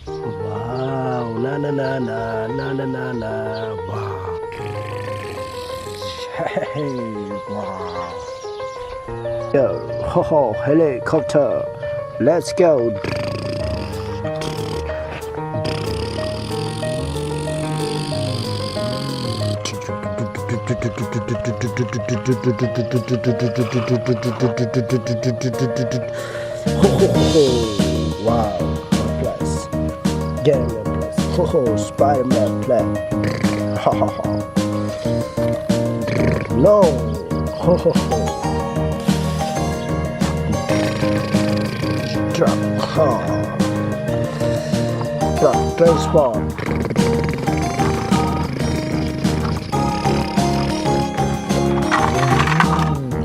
Wow, na na na na na na na na. Wow. Hey, wow. Yo, ho ho, helicopter. Let's go. Ho ho ho. Wow, plus. Get in your place. Ho ho, Spider-Man plan. Ha ha ha. No. Ho ho ho. Truck. Ha. Truck. Transform.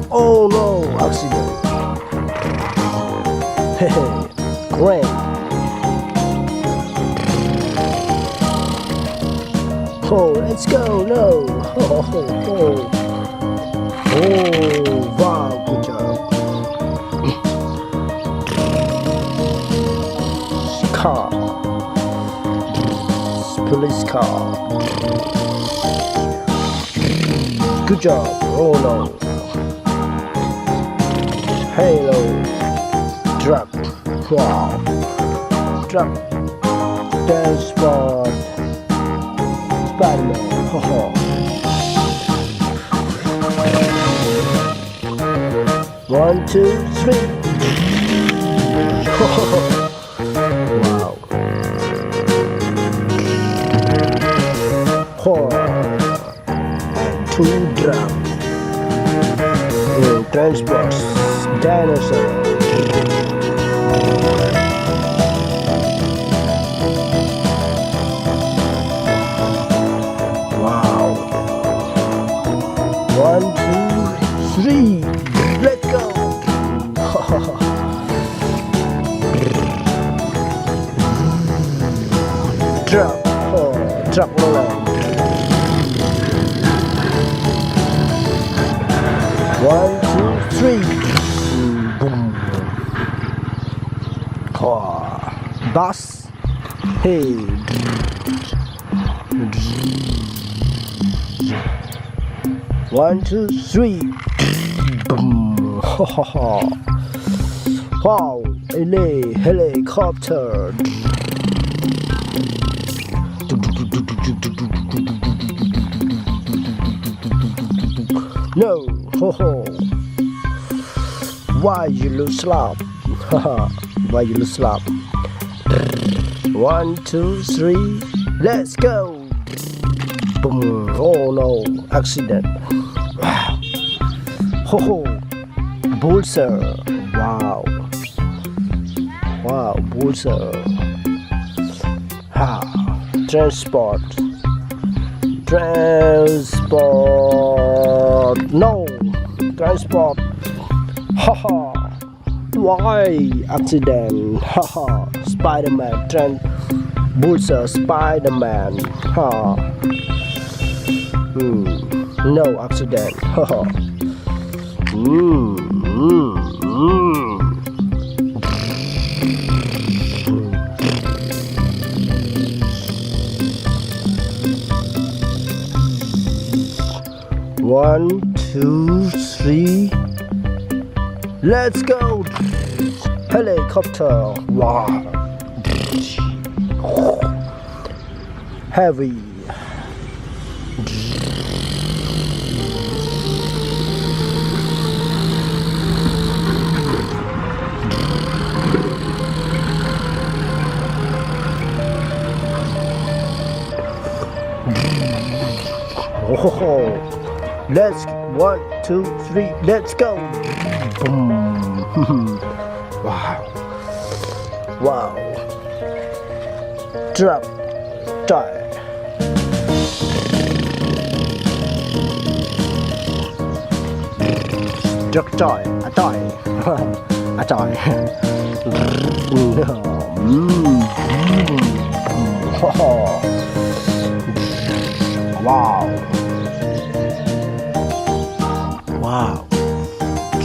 Oh no, accident. Hey, grand. Oh, let's go. No. Oh, oh, oh. Oh, wow, good job. Car. Police car. Good job. Oh no. Halo. Truck. Wow. Truck. Transport. Spider-Man. Ho ho. One, two, three. Ho ho ho. Wow. Four. Two drum. Transport. Dinosaur. Wow. One, two, three. Let's go. Truck. Oh, truck molen. One, two, three. Boom. Oh, bus. Hey. One, two, three. Boom. Ha ha ha. Wow. Helicopter. No. Ho ho. Why you lose slap? Haha. Why you lose slap? One, two, three. Let's go. Boom. Oh no. Accident. Wow. Ho ho. Bullseye. Wow. Wow. Bullseye. Ha. Transport. Transport. No. Transport. Haha. Why accident? Haha. Spider-Man. Bullseye. Spider-Man. Ha. No accident. Haha. One, two, three. Let's go. Helicopter. Wow. Heavy. Oh, let's 1, 2, 3. Let's go. Boom. Wow. Wow. Drop. Die. Drop die. I die. I die. Wow. Wow.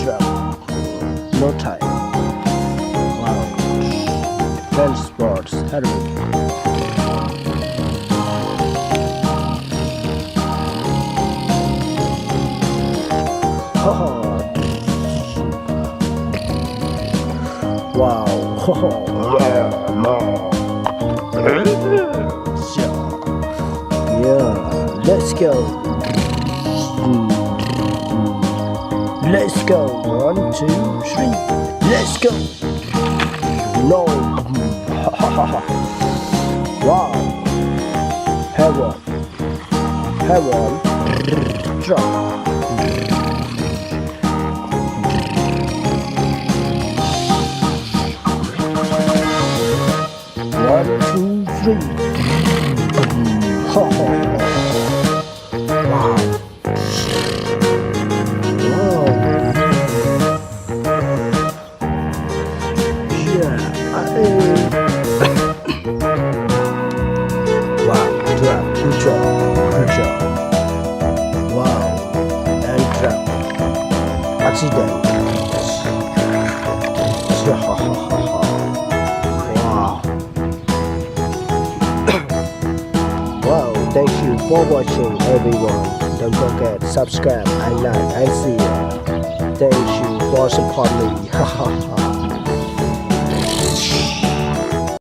Drop. No time. Wow. Transports. Yeah, let's go. Let's go. 1, 2, 3. Let's go. No. Wow. Heaven. Drop. 1, 2, 3. Wow. Wow, drop, good job. Wow, and drop. Accident. Wow. Wow, thank you for watching, everyone. Don't forget subscribe and like and see you. Thank you for supporting me.